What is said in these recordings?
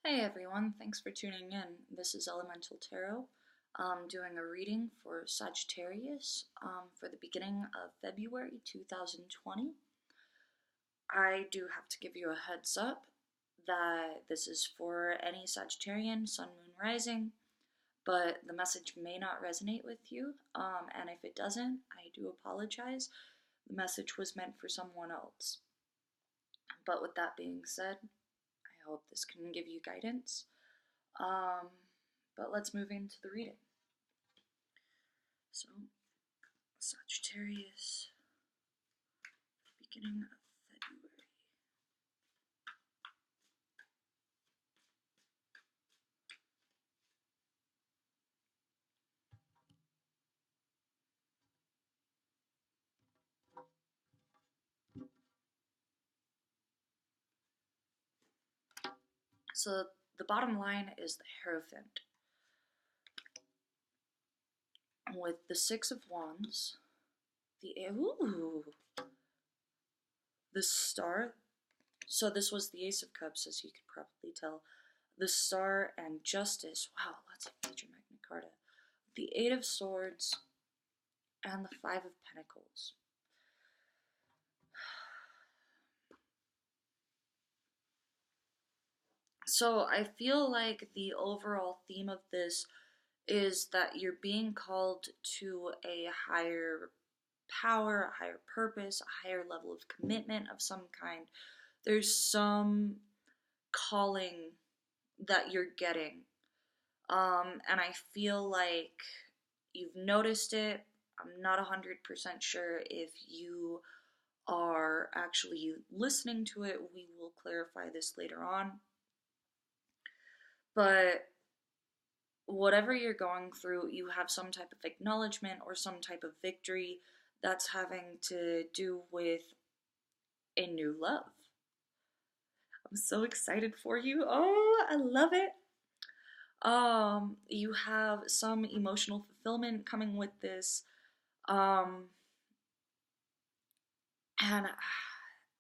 Hey everyone, thanks for tuning in. This is Elemental Tarot. Doing a reading for Sagittarius for the beginning of February 2020. I do have to give you a heads up that this is for any Sagittarian, Sun, Moon, Rising, but the message may not resonate with you. And if it doesn't, I do apologize. The message was meant for someone else. But with that being said, I hope this can give you guidance. But let's move into the reading. So, Sagittarius, beginning of February. So, the bottom line is the Hierophant. With the Six of Wands, the Star. So, this was the Ace of Cups, as you could probably tell. The Star and Justice. Wow, lots of major Magna Carta. The Eight of Swords and the Five of Pentacles. So I feel like the overall theme of this is that you're being called to a higher power, a higher purpose, a higher level of commitment of some kind. There's some calling that you're getting. And I feel like you've noticed it. I'm not 100% sure if you are actually listening to it. We will clarify this later on. But whatever you're going through, you have some type of acknowledgement or some type of victory that's having to do with a new love. I'm so excited for you. Oh, I love it. You have some emotional fulfillment coming with this. And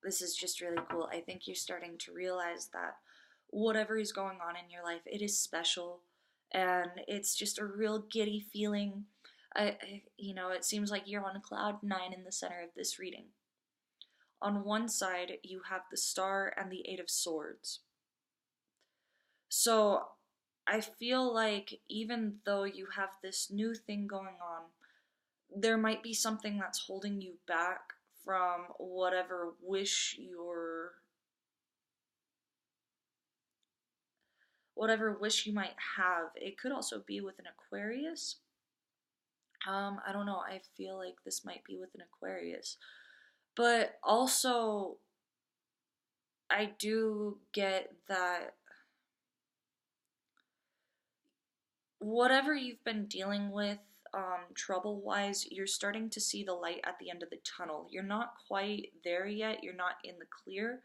this is just really cool. I think you're starting to realize that whatever is going on in your life, it is special, and it's just a real giddy feeling. It seems like you're on cloud nine in the center of this reading. On one side, you have the Star and the Eight of Swords. So I feel like even though you have this new thing going on, there might be something that's holding you back from whatever wish you might have. It could also be with an Aquarius. I don't know. I feel like this might be with an Aquarius. But also, I do get that whatever you've been dealing with, trouble-wise, you're starting to see the light at the end of the tunnel. You're not quite there yet. You're not in the clear,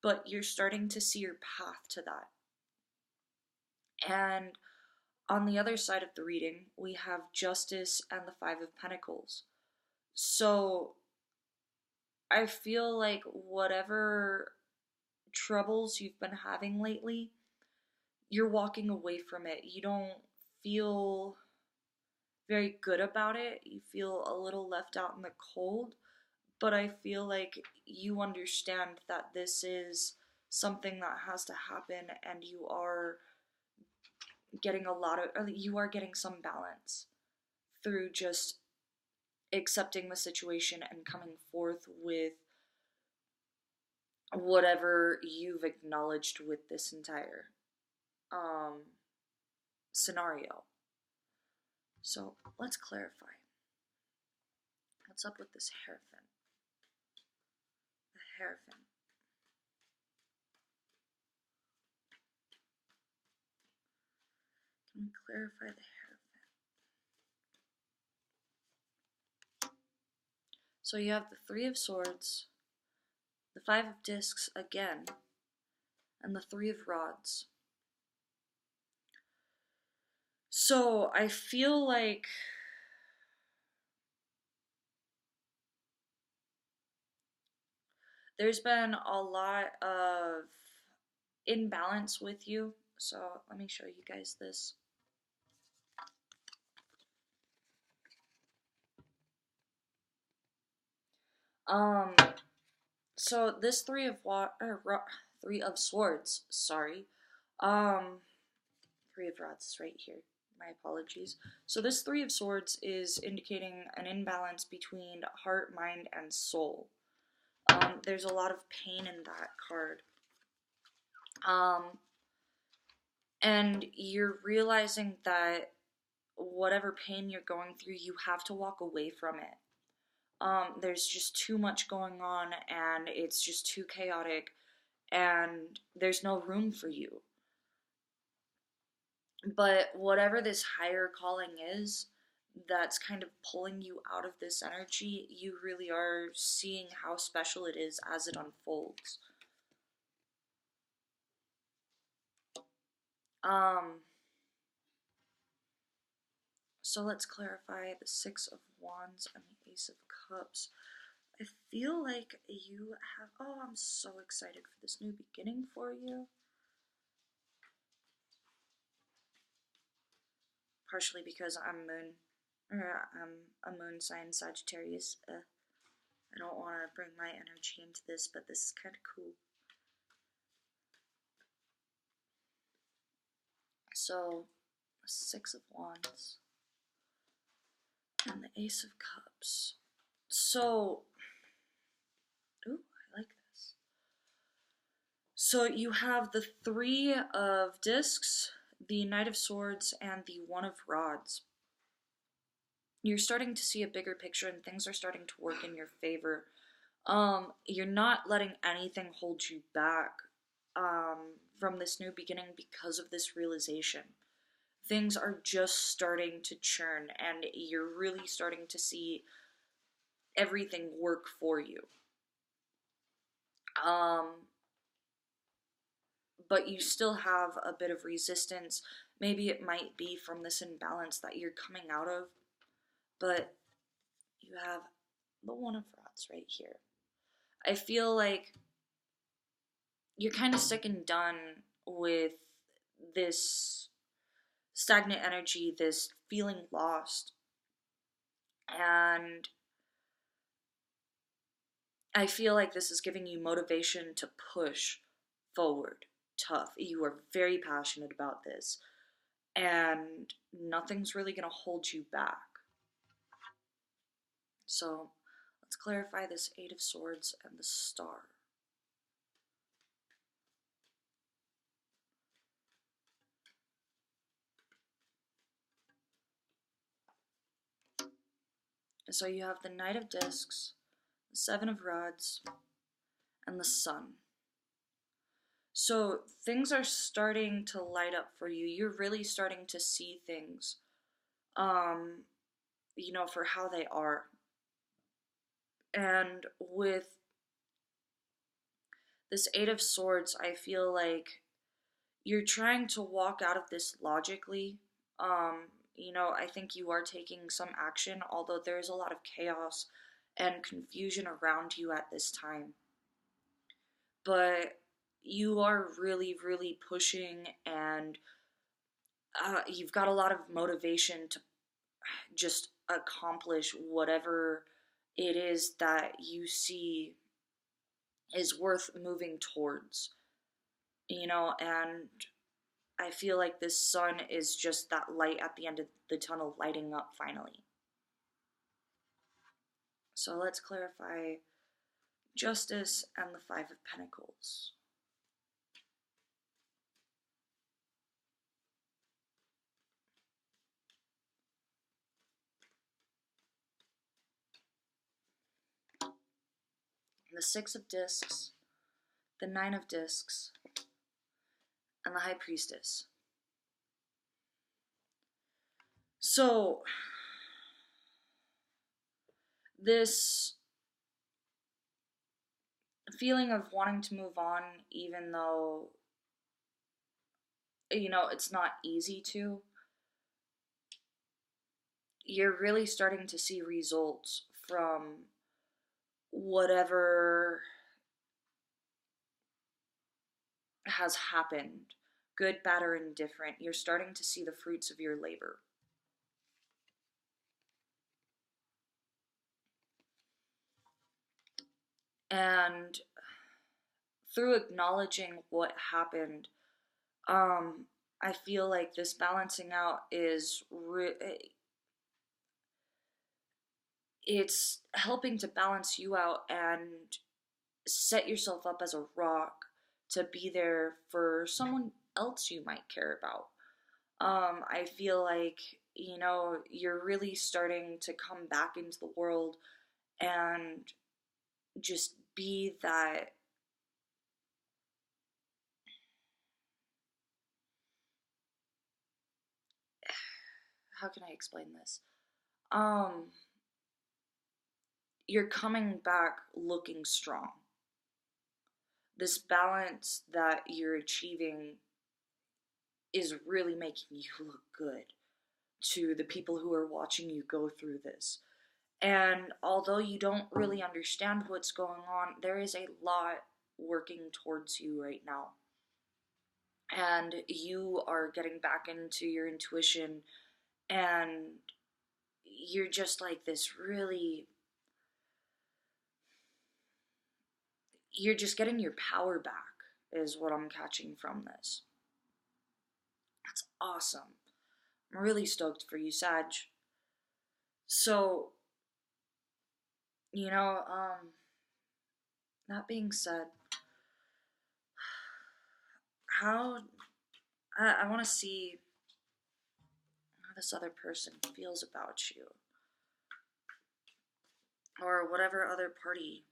but you're starting to see your path to that. And on the other side of the reading, we have Justice and the Five of Pentacles. So I feel like whatever troubles you've been having lately, you're walking away from it. You don't feel very good about it. You feel a little left out in the cold, but I feel like you understand that this is something that has to happen, and you are getting some balance through just accepting the situation and coming forth with whatever you've acknowledged with this entire scenario. So let's clarify. What's up with this Hierophant? The Hierophant. Can we clarify the Hierophant? So you have the Three of Swords, the Five of Discs again, and the Three of Rods. So I feel like there's been a lot of imbalance with you So let me show you guys this. So this Three of Swords, sorry. Three of Rods is right here. My apologies. So this Three of Swords is indicating an imbalance between heart, mind, and soul. There's a lot of pain in that card. And you're realizing that whatever pain you're going through, you have to walk away from it. There's just too much going on, and it's just too chaotic, and there's no room for you. But whatever this higher calling is that's kind of pulling you out of this energy, you really are seeing how special it is as it unfolds. So let's clarify the Six of Wands and the Ace of Cups. I feel like you have, oh, I'm so excited for this new beginning for you. Partially because I'm a moon sign, Sagittarius. I don't want to bring my energy into this, but this is kind of cool. So, Six of Wands and the Ace of Cups. So, ooh, I like this. So you have the Three of Discs, the Knight of Swords, and the One of Rods. You're starting to see a bigger picture, and things are starting to work in your favor. You're not letting anything hold you back from this new beginning because of this realization. Things are just starting to churn, and you're really starting to see everything work for you. But you still have a bit of resistance. Maybe it might be from this imbalance that you're coming out of, but you have the One of Rods right here. I feel like you're kind of sick and done with this stagnant energy, this feeling lost. And I feel like this is giving you motivation to push forward tough. You are very passionate about this, and nothing's really going to hold you back. So let's clarify this Eight of Swords and the Star. So you have the Knight of Discs, the Seven of Rods, and the Sun. So things are starting to light up for you. You're really starting to see things, you know, for how they are. And with this Eight of Swords, I feel like you're trying to walk out of this logically. You know, I think you are taking some action, although there's a lot of chaos and confusion around you at this time. But you are really, really pushing, and you've got a lot of motivation to just accomplish whatever it is that you see is worth moving towards. You know, and I feel like this sun is just that light at the end of the tunnel lighting up finally. So let's clarify Justice and the Five of Pentacles. The Six of Discs, the Nine of Discs, and the High Priestess. So this feeling of wanting to move on, even though, you know, it's not easy to, you're really starting to see results from whatever has happened good, bad, or indifferent. You're starting to see the fruits of your labor. And through acknowledging what happened, I feel like this balancing out is it's helping to balance you out and set yourself up as a rock to be there for someone else you might care about. I feel like, you're really starting to come back into the world and just be that. How can I explain this? Um, you're coming back looking strong. This balance that you're achieving is really making you look good to the people who are watching you go through this. And although you don't really understand what's going on, there is a lot working towards you right now. And you are getting back into your intuition, and you're just like this really. You're just getting your power back, is what I'm catching from this. That's awesome. I'm really stoked for you, Sag. So, you know, that being said, how I want to see how this other person feels about you, or whatever other party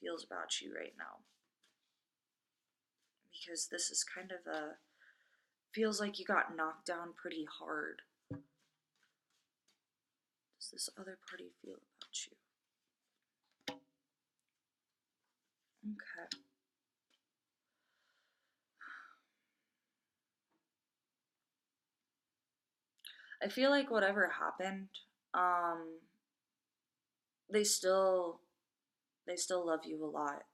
feels about you right now, because this is kind of feels like you got knocked down pretty hard. Does this other party feel about you? Okay. I feel like whatever happened, um, they still they still love you a lot.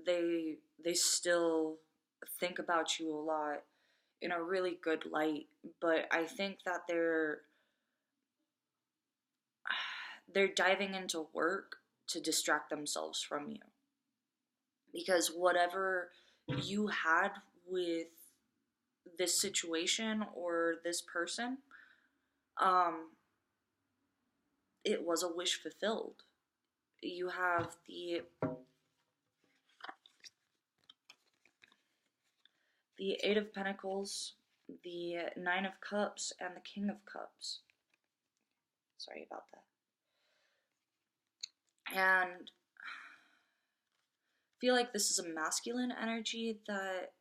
They still think about you a lot in a really good light, but I think that they're diving into work to distract themselves from you. Because whatever you had with this situation or this person, um, it was a wish fulfilled. You have the Eight of Pentacles, the Nine of Cups, and the King of Cups. Sorry about that. And I feel like this is a masculine energy that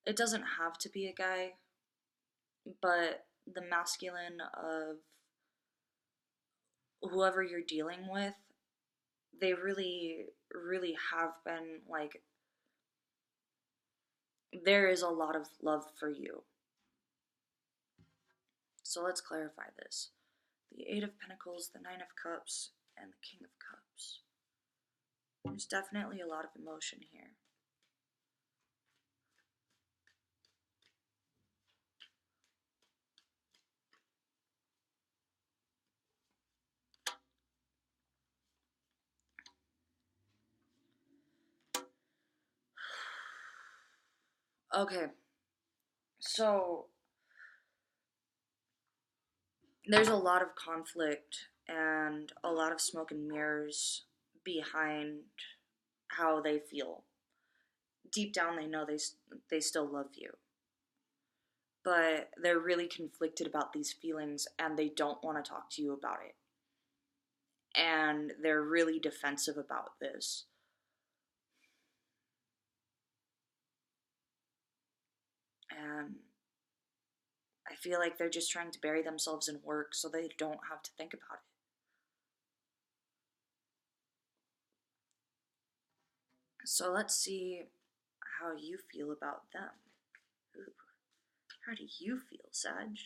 it doesn't have to be a guy, but the masculine of whoever you're dealing with, they really, really have been like, there is a lot of love for you. So let's clarify this. The Eight of Pentacles, the Nine of Cups, and the King of Cups. There's definitely a lot of emotion here. Okay, so there's a lot of conflict and a lot of smoke and mirrors behind how they feel. Deep down, they know they still love you, but they're really conflicted about these feelings, and they don't want to talk to you about it. And they're really defensive about this. And I feel like they're just trying to bury themselves in work so they don't have to think about it. So let's see how you feel about them. Ooh. How do you feel, Sag?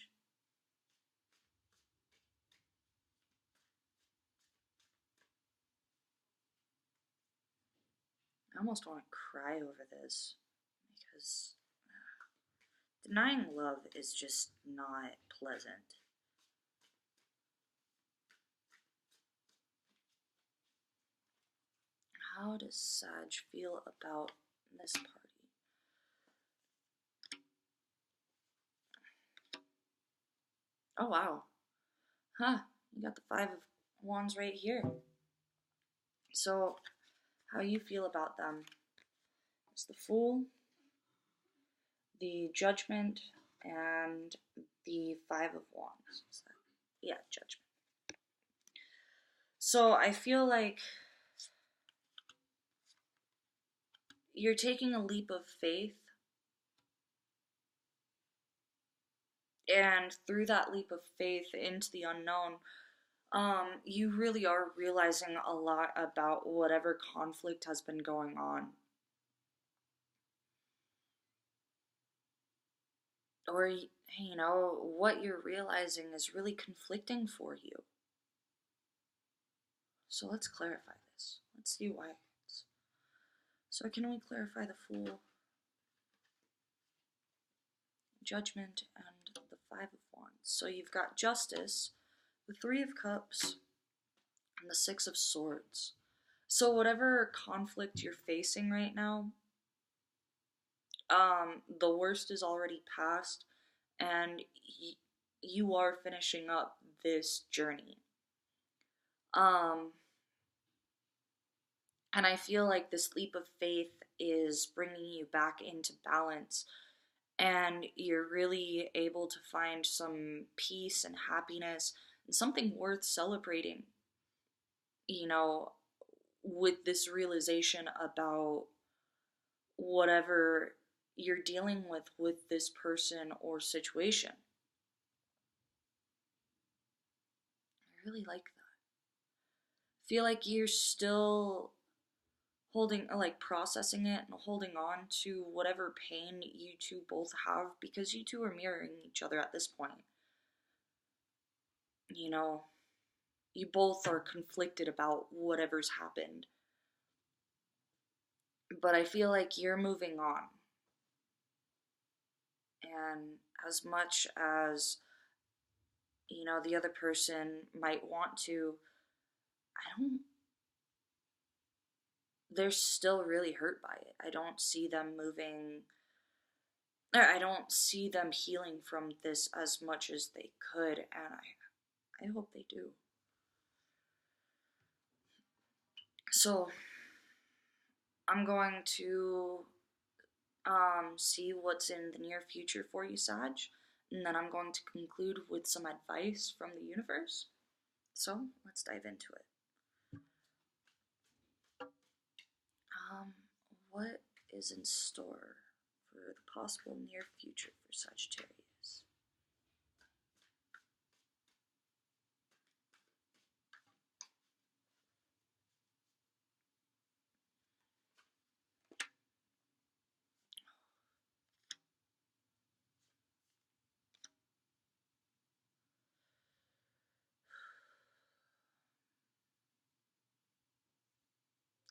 almost want to cry over this because denying love is just not pleasant. How does Sag feel about this party? Oh wow. Huh, you got the Five of Wands right here. So, how you feel about them? It's the Fool, the Judgment, and the Five of Wands. Yeah, Judgment. So I feel like you're taking a leap of faith, and through that leap of faith into the unknown, you really are realizing a lot about whatever conflict has been going on. Or, you know, what you're realizing is really conflicting for you. So let's clarify this. Let's see why. So can we clarify the Fool, Judgment, and the Five of Wands? So you've got Justice, the Three of Cups, and the Six of Swords. So whatever conflict you're facing right now, the worst is already past, and you are finishing up this journey. And I feel like this leap of faith is bringing you back into balance, and you're really able to find some peace and happiness and something worth celebrating, you know, with this realization about whatever you're dealing with this person or situation. I really like that. I feel like you're still holding, like, processing it and holding on to whatever pain you two both have, because you two are mirroring each other at this point. You know, you both are conflicted about whatever's happened. But I feel like you're moving on. And as much as, you know, the other person might want to, they're still really hurt by it. I don't see them moving, or I don't see them healing from this as much as they could, and I hope they do. So, I'm going to see what's in the near future for you, Sag, and then I'm going to conclude with some advice from the universe. So, let's dive into it. What is in store for the possible near future for Sagittarius?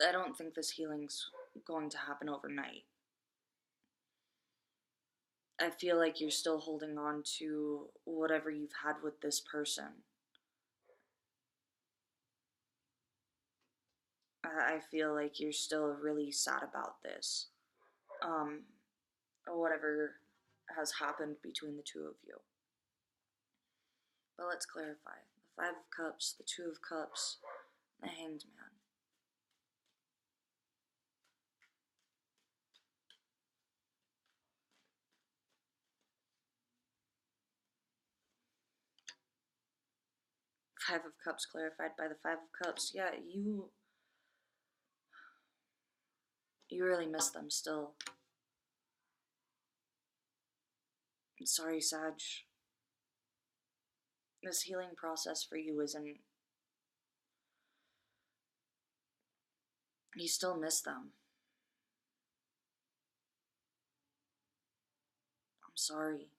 I don't think this healing's going to happen overnight. I feel like you're still holding on to whatever you've had with this person. I feel like you're still really sad about this. Whatever has happened between the two of you. But let's clarify. The Five of Cups, the Two of Cups, the Hanged Man. Five of Cups clarified by the Five of Cups. Yeah, you really miss them still. I'm sorry, Sag. This healing process for you isn't... You still miss them. I'm sorry.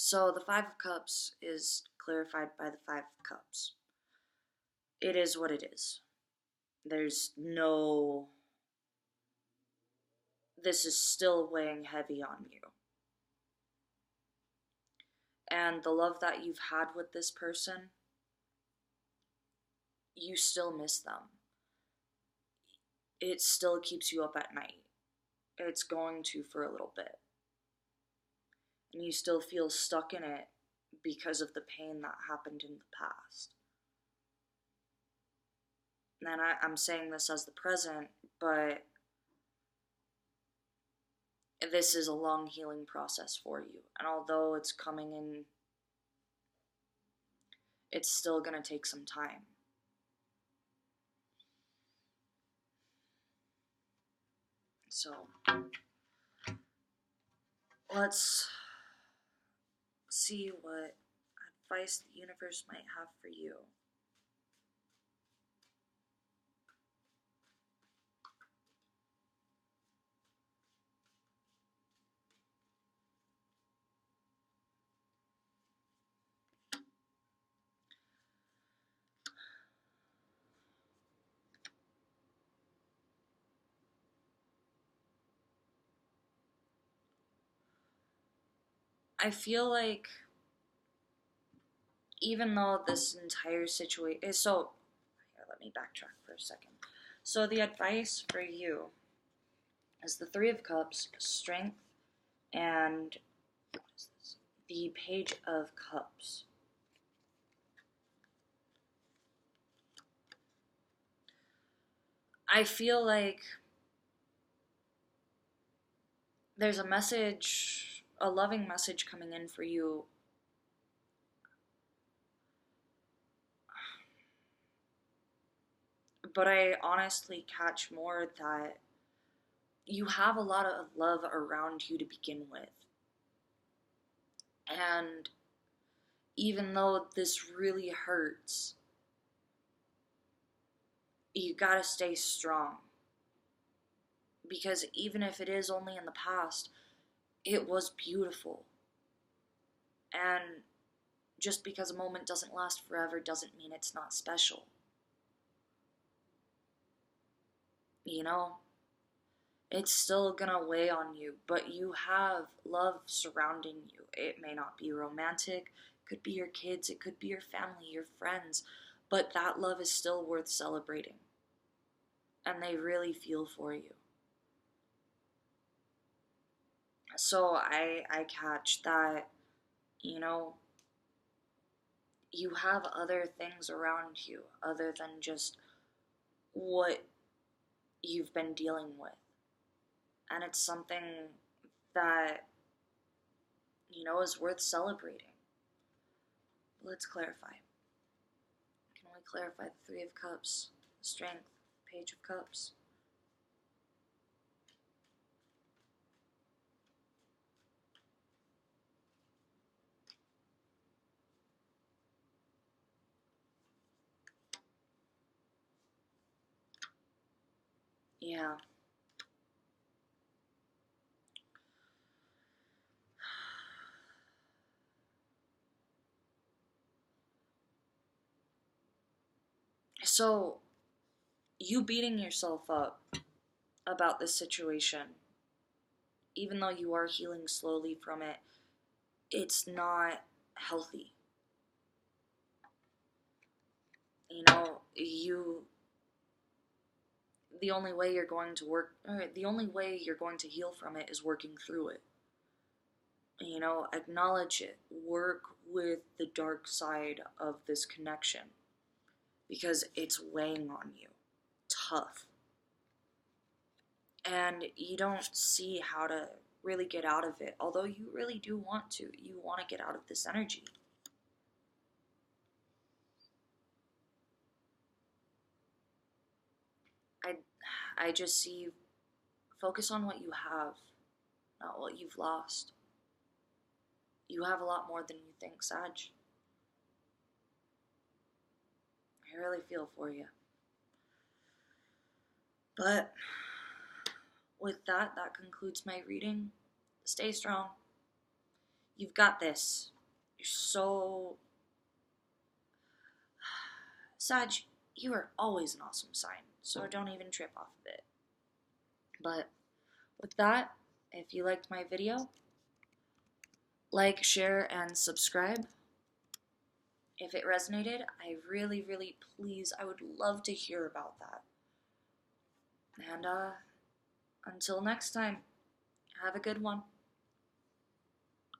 So the Five of Cups is clarified by the Five of Cups. It is what it is. There's no... This is still weighing heavy on you. And the love that you've had with this person, you still miss them. It still keeps you up at night. It's going to for a little bit. And you still feel stuck in it because of the pain that happened in the past. And I'm saying this as the present, but this is a long healing process for you. And although it's coming in, it's still going to take some time. So, let's see what advice the universe might have for you. I feel like even though this entire situation is so, here, let me backtrack for a second. So the advice for you is the Three of Cups, Strength, and what is this? The Page of Cups. I feel like there's a message, a loving message coming in for you. But I honestly catch more that you have a lot of love around you to begin with. And even though this really hurts, you gotta stay strong. Because even if it is only in the past, it was beautiful. And just because a moment doesn't last forever doesn't mean it's not special. You know? It's still gonna weigh on you, but you have love surrounding you. It may not be romantic, it could be your kids, it could be your family, your friends, but that love is still worth celebrating. And they really feel for you. So I catch that, you know, you have other things around you other than just what you've been dealing with. And it's something that, you know, is worth celebrating. Let's clarify. Can we clarify the Three of Cups, Strength, Page of Cups? Yeah. So, you beating yourself up about this situation, even though you are healing slowly from it, it's not healthy. You know, the only way you're going to the only way you're going to heal from it is working through it. You know, acknowledge it. Work with the dark side of this connection because it's weighing on you. Tough. And you don't see how to really get out of it, although you really do want to. You want to get out of this energy. I just see, focus on what you have, not what you've lost. You have a lot more than you think, Sag. I really feel for you. But with that, that concludes my reading. Stay strong. You've got this. You're so... Sag, you are always an awesome sign, so don't even trip off of it. But with that, if you liked my video, like, share, and subscribe. If it resonated, I really, really, please, I would love to hear about that. And until next time, have a good one.